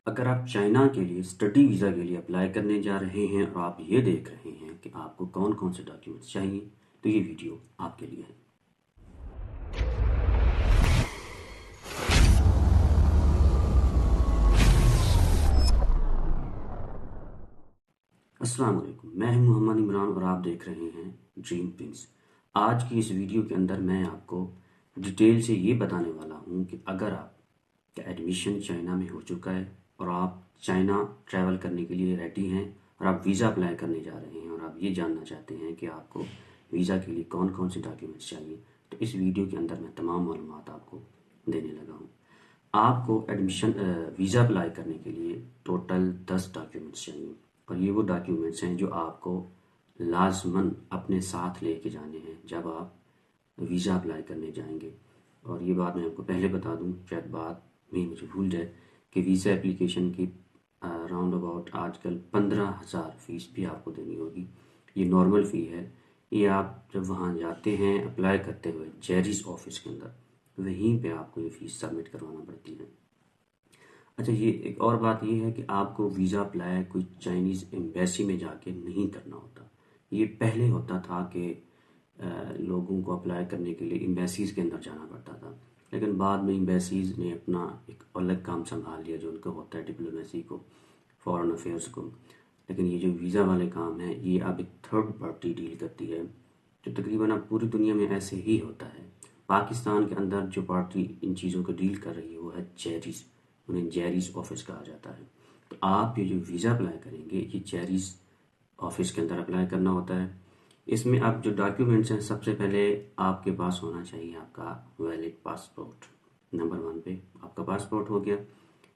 अगर आप चाइना के लिए स्टडी वीज़ा के लिए अप्लाई करने जा रहे हैं और आप ये देख रहे हैं कि आपको कौन कौन से डॉक्यूमेंट्स चाहिए, तो ये वीडियो आपके लिए है। अस्सलाम वालेकुम, मैं हूं मोहम्मद इमरान और आप देख रहे हैं ड्रीम प्रिंस। आज की इस वीडियो के अंदर मैं आपको डिटेल से ये बताने वाला हूं कि अगर आपका एडमिशन चाइना में हो चुका है और आप चाइना ट्रैवल करने के लिए रेडी हैं और आप वीज़ा अप्लाई करने जा रहे हैं और आप ये जानना चाहते हैं कि आपको वीज़ा के लिए कौन कौन से डॉक्यूमेंट्स चाहिए, तो इस वीडियो के अंदर मैं तमाम मालूमात आपको देने लगा हूँ। आपको एडमिशन वीज़ा अप्लाई करने के लिए टोटल 10 डॉक्यूमेंट्स चाहिए और ये वो डॉक्यूमेंट्स हैं जो आपको लाजमन अपने साथ लेके जाने हैं जब आप वीज़ा अप्लाई करने जाएंगे। और ये बात मैं आपको पहले बता दूं, शायद बात में मुझे भूल जाए कि वीज़ा एप्लीकेशन की राउंड अबाउट आजकल 15,000 फ़ीस भी आपको देनी होगी। ये नॉर्मल फ़ी है। ये आप जब वहाँ जाते हैं अप्लाई करते हुए जेरिस ऑफिस के अंदर, वहीं पे आपको ये फ़ीस सबमिट करवाना पड़ती है। अच्छा, ये एक और बात ये है कि आपको वीज़ा अप्लाई कोई चाइनीज़ एम्बेसी में जाके नहीं करना होता। ये पहले होता था कि लोगों को अप्लाई करने के लिए एम्बेसीज़ के अंदर जाना पड़ता था, लेकिन बाद में एम्बेसीज़ ने अपना एक अलग काम संभाल लिया जो उनका होता है डिप्लोमेसी को, फॉरेन अफेयर्स को। लेकिन ये जो वीज़ा वाले काम है ये अब एक थर्ड पार्टी डील करती है, जो तकरीबन अब पूरी दुनिया में ऐसे ही होता है। पाकिस्तान के अंदर जो पार्टी इन चीज़ों को डील कर रही है वो है जेरिस, उन्हें जेरिस ऑफिस कहा जाता है। तो आप ये जो वीज़ा अप्लाई करेंगे ये जेरिस ऑफिस के अंदर अप्लाई करना होता है। इसमें आप जो डॉक्यूमेंट्स हैं, सबसे पहले आपके पास होना चाहिए आपका वैलिड पासपोर्ट। नंबर 1 पे आपका पासपोर्ट हो गया।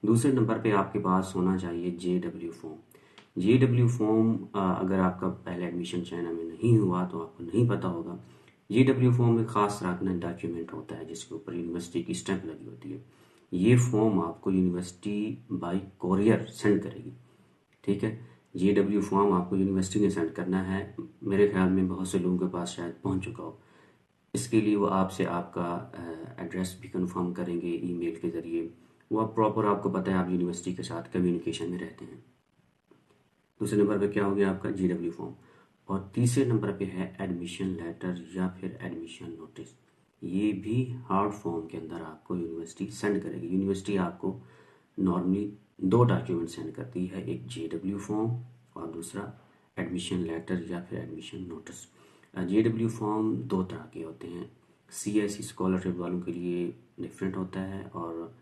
दूसरे नंबर पे आपके पास होना चाहिए JW फॉर्म। JW फॉर्म अगर आपका पहले एडमिशन चाइना में नहीं हुआ तो आपको नहीं पता होगा। JW फॉर्म एक ख़ास रखना डॉक्यूमेंट होता है जिसके ऊपर यूनिवर्सिटी की स्टैंप लगी होती है। ये फॉर्म आपको यूनिवर्सिटी बाय कोरियर सेंड करेगी, ठीक है। JW फॉर्म आपको यूनिवर्सिटी ने सेंड करना है। मेरे ख्याल में बहुत से लोगों के पास शायद पहुंच चुका हो। इसके लिए वो आपसे आपका एड्रेस भी कंफर्म करेंगे ईमेल के ज़रिए। वो आप प्रॉपर, आपको पता है आप यूनिवर्सिटी के साथ कम्युनिकेशन में रहते हैं। दूसरे नंबर पे क्या हो गया आपका JW फॉर्म। और तीसरे नंबर पे है एडमिशन लेटर या फिर एडमिशन नोटिस। ये भी हार्ड फॉर्म के अंदर आपको यूनिवर्सिटी सेंड करेगी। यूनिवर्सिटी आपको नॉर्मली 2 डॉक्यूमेंट सेंड करती है, एक JW फॉर्म और दूसरा एडमिशन लेटर या फिर एडमिशन नोटिस। JW फॉर्म 2 तरह के होते हैं। CSE स्कॉलरशिप वालों के लिए डिफरेंट होता है और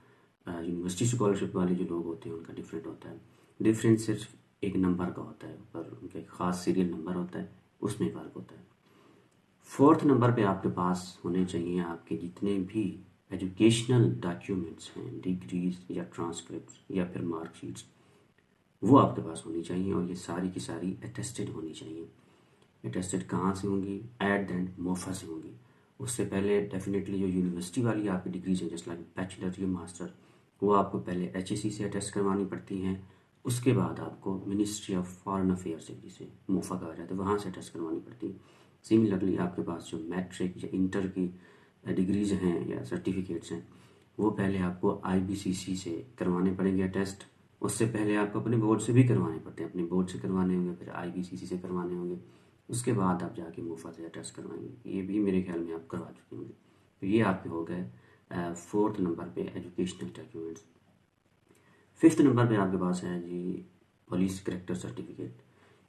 यूनिवर्सिटी स्कॉलरशिप वाले जो लोग होते हैं उनका डिफरेंट होता है। डिफरेंस सिर्फ एक नंबर का होता है, पर उनका एक ख़ास सीरियल नंबर होता है, उसमें फ़र्क होता है। फोर्थ नंबर पे आपके पास होने चाहिए आपके जितने भी एजुकेशनल डॉक्यूमेंट्स हैं, डिग्रीज या ट्रांसक्रिप्ट या फिर मार्कशीट्स, वो आपके पास होनी चाहिए और ये सारी की सारी अटेस्टेड होनी चाहिए। अटेस्टेड कहाँ से होंगी? एट द एंड मोफा से होंगी। उससे पहले डेफिनेटली जो यूनिवर्सिटी वाली आपकी डिग्रीज हैं जैसे लाइक बैचलर या मास्टर, वो आपको पहले HSC से अटेस्ट करवानी पड़ती हैं। उसके बाद आपको मिनिस्ट्री ऑफ फॉरेन अफेयर्स से, जिसे मोफा कहा जाता है, वहाँ से अटेस्ट करवानी पड़ती है। सिमिलरली आपके पास जो मैट्रिक या इंटर की डिग्रीज हैं या सर्टिफिकेट्स हैं, वो पहले आपको IBCC से करवाने पड़ेंगे टेस्ट। उससे पहले आपको अपने बोर्ड से भी करवाने पड़ते हैं, अपने बोर्ड से करवाने होंगे, फिर IBCC से करवाने होंगे, उसके बाद आप जाके मोफा से टेस्ट करवाएंगे। ये भी मेरे ख्याल में आप करवा चुके होंगे। तो ये आपके हो गए फोर्थ नंबर पे एजुकेशनल डॉक्यूमेंट्स। फिफ्थ नंबर पे आपके पास है जी पुलिस करेक्टर सर्टिफिकेट।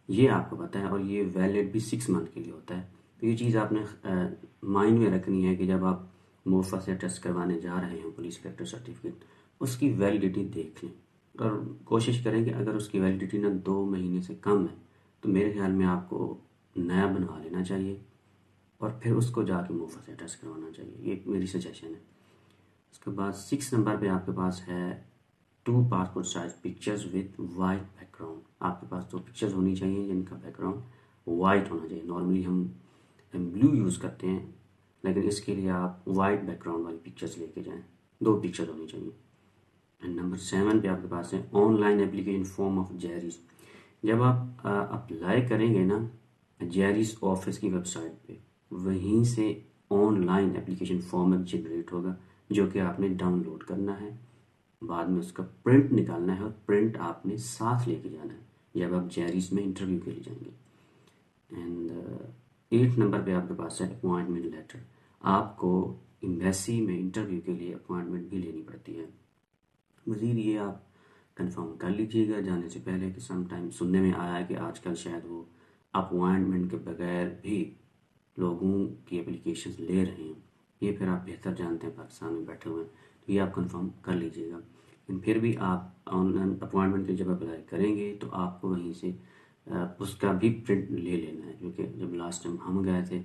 ये आपको पता है और ये वैलिड भी 6 मंथ के लिए होता है। तो ये चीज़ आपने माइंड में रखनी है कि जब आप मोफा से टेस्ट करवाने जा रहे हैं पुलिस करेक्टर सर्टिफिकेट, उसकी वैलिडिटी देख लें और कोशिश करें कि अगर उसकी वैलिडिटी ना 2 महीने से कम है तो मेरे ख्याल में आपको नया बनवा लेना चाहिए और फिर उसको जाके मोफा से टेस्ट करवाना चाहिए। ये मेरी सजेशन है। उसके बाद 6 नंबर पे आपके पास है 2 passport size pictures with white background. आपके पास 2 पिक्चर्स होनी चाहिए जिनका बैकग्राउंड वाइट होना चाहिए। नॉर्मली हम ब्लू यूज़ करते हैं, लेकिन इसके लिए आप वाइट बैकग्राउंड वाली पिक्चर्स लेके जाएं। 2 पिक्चर होनी चाहिए। एंड नंबर 7 पे आपके पास है ऑनलाइन एप्लीकेशन फॉर्म ऑफ जेरिस। जब आप अप्लाई करेंगे ना जेरिस ऑफिस की वेबसाइट पे, वहीं से ऑनलाइन एप्लीकेशन फॉर्म जनरेट होगा जो कि आपने डाउनलोड करना है बाद में उसका प्रिंट निकालना है और प्रिंट आपने साथ लेके जाना है जब आप जेरिस में इंटरव्यू के लिए जाएंगे। एंड 8 नंबर पे आपके पास है अपॉइंटमेंट लेटर। आपको एम्बेसी में इंटरव्यू के लिए अपॉइंटमेंट भी लेनी पड़ती है। मज़ीद ये आप कंफर्म कर लीजिएगा जाने से पहले कि समटाइम सुनने में आया है कि आजकल शायद वो अपॉइंटमेंट के बगैर भी लोगों की एप्लीकेशन ले रहे हैं। ये फिर आप बेहतर जानते हैं, पाकिस्तान में बैठे हुए हैं, तो ये आप कंफर्म कर लीजिएगा। लेकिन फिर भी आप ऑनलाइन अपॉइंटमेंट के जब अप्लाई करेंगे तो आपको वहीं से उसका भी प्रिंट ले लेना है, क्योंकि जब लास्ट टाइम हम गए थे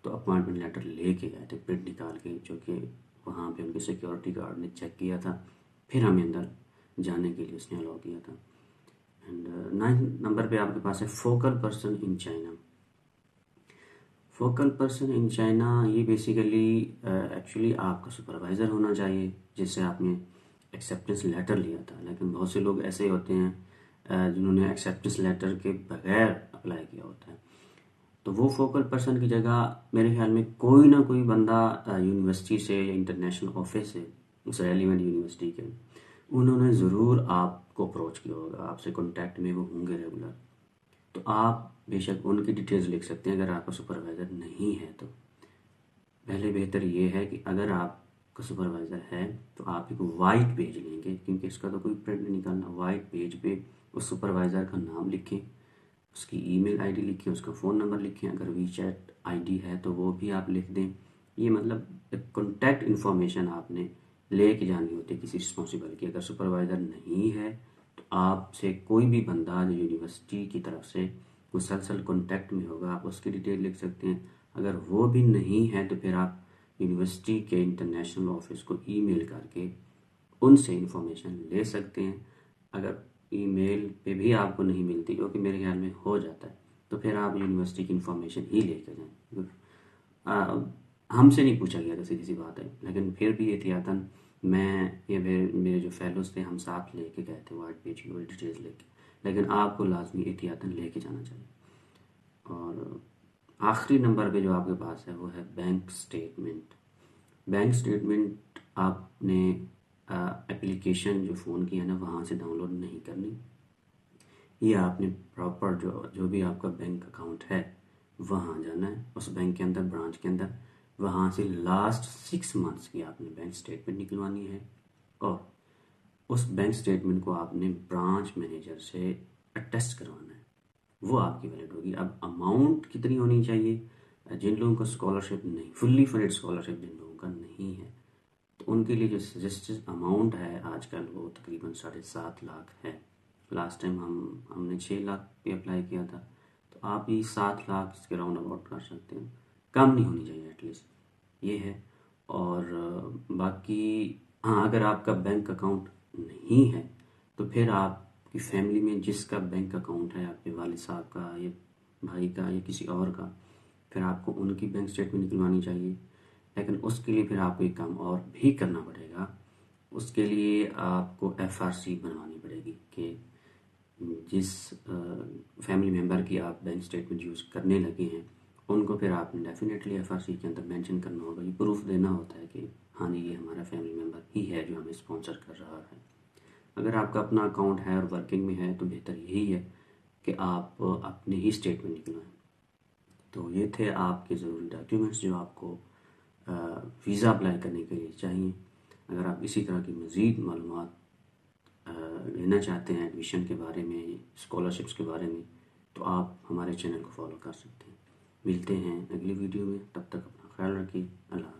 तो अपॉइंटमेंट लेटर लेके गए थे प्रिंट निकाल के, जो कि वहाँ पे उनके सिक्योरिटी गार्ड ने चेक किया था, फिर हमें अंदर जाने के लिए उसने अलाउ किया था। एंड 9 नंबर पे आपके पास है focal person in China. Focal person in China ये बेसिकली एक्चुअली आपका सुपरवाइज़र होना चाहिए जिससे आपने एक्सेप्टेंस लेटर लिया था। लेकिन बहुत से लोग ऐसे होते हैं जिन्होंने एक्सेप्टेंस लेटर के बगैर अप्लाई किया होता है, तो वो फोकल पर्सन की जगह मेरे ख्याल में कोई ना कोई बंदा यूनिवर्सिटी से या इंटरनेशनल ऑफिस से, उस रेलिवेंट यूनिवर्सिटी के, उन्होंने ज़रूर आपको अप्रोच किया होगा, आपसे कांटेक्ट में वो होंगे रेगुलर। तो आप बेशक उनकी डिटेल्स लिख सकते हैं अगर आपका सुपरवाइज़र नहीं है तो। पहले बेहतर ये है कि अगर आपका सुपरवाइज़र है तो आप एक वाइट पेज लेंगे, क्योंकि इसका तो कोई प्रिंट नहीं निकालना। वाइट पेज पे उस सुपरवाइज़र का नाम लिखें, उसकी ईमेल आईडी लिखें, उसका फ़ोन नंबर लिखें, अगर वीचैट आईडी है तो वो भी आप लिख दें। ये मतलब एक कॉन्टैक्ट इन्फॉर्मेशन आपने लेके जानी होती है किसी रिस्पॉन्सिबल की। अगर सुपरवाइज़र नहीं है तो आपसे कोई भी बंदा जो यूनिवर्सिटी की तरफ से मुसलसल कॉन्टैक्ट में होगा, आप उसकी डिटेल लिख सकते हैं। अगर वो भी नहीं है तो फिर आप यूनिवर्सिटी के इंटरनेशनल ऑफिस को ईमेल करके उनसे इंफॉर्मेशन ले सकते हैं। अगर ईमेल पे भी आपको नहीं मिलती, जो कि मेरे ख्याल में हो जाता है, तो फिर आप यूनिवर्सिटी की इंफॉर्मेशन ही लेकर जाएं। हमसे नहीं पूछा गया था, सीधी सी बात है, लेकिन फिर भी एहतियातन मैं ये मेरे जो फेलोज थे, हम साथ लेके गए थे वाइट पेज की डिटेल्स लेके। लेकिन आपको लाजमी एहतियातन लेके जाना चाहिए। और आखिरी नंबर पे जो आपके पास है वो है बैंक स्टेटमेंट। बैंक स्टेटमेंट आपने एप्लीकेशन जो फ़ोन की है ना, वहाँ से डाउनलोड नहीं करनी। ये आपने प्रॉपर जो भी आपका बैंक अकाउंट है वहाँ जाना है, उस बैंक के अंदर, ब्रांच के अंदर, वहाँ से लास्ट 6 मंथ्स की आपने बैंक स्टेटमेंट निकलवानी है। और उस बैंक स्टेटमेंट को आपने ब्रांच मैनेजर से अटेस्ट करवाना है, वो आपकी वैलिड होगी। अब अमाउंट कितनी होनी चाहिए? जिन लोगों को स्कॉलरशिप नहीं, फुल्ली फंडेड स्कॉलरशिप जिन लोगों का नहीं है, तो उनके लिए जो सजेस्टेड अमाउंट है आजकल वो तकरीबन 7.5 लाख है। लास्ट टाइम हमने 6 लाख पे अप्लाई किया था, तो आप भी 7 लाख इसके राउंड अबाउट कर सकते हैं, कम नहीं होनी चाहिए एटलीस्ट, ये है। और बाकी हाँ, अगर आपका बैंक अकाउंट नहीं है तो फिर आपकी फैमिली में जिसका बैंक अकाउंट है, आपके वालिद साहब का या भाई का या किसी और का, फिर आपको उनकी बैंक स्टेटमेंट निकलवानी चाहिए। लेकिन उसके लिए फिर आपको एक काम और भी करना पड़ेगा। उसके लिए आपको एफआरसी बनवानी पड़ेगी कि जिस फैमिली मेम्बर की आप बैंक स्टेटमेंट यूज़ करने लगे हैं उनको फिर आपने डेफिनेटली एफआरसी के अंदर मेंशन करना होगा। ये प्रूफ देना होता है कि हाँ जी, ये हमारा फैमिली मेम्बर ही है जो हमें स्पॉन्सर कर रहा है। अगर आपका अपना अकाउंट है और वर्किंग में है तो बेहतर यही है कि आप अपने ही स्टेटमेंट निकलवाएं। तो ये थे आपके ज़रूरी डॉक्यूमेंट्स जो आपको वीज़ा अप्लाई करने के लिए चाहिए। अगर आप इसी तरह की मज़ीद मालूमात लेना चाहते हैं एडमिशन के बारे में, स्कॉलरशिप्स के बारे में, तो आप हमारे चैनल को फॉलो कर सकते हैं। मिलते हैं अगली वीडियो में, तब तक अपना ख्याल रखिए। अल्लाह।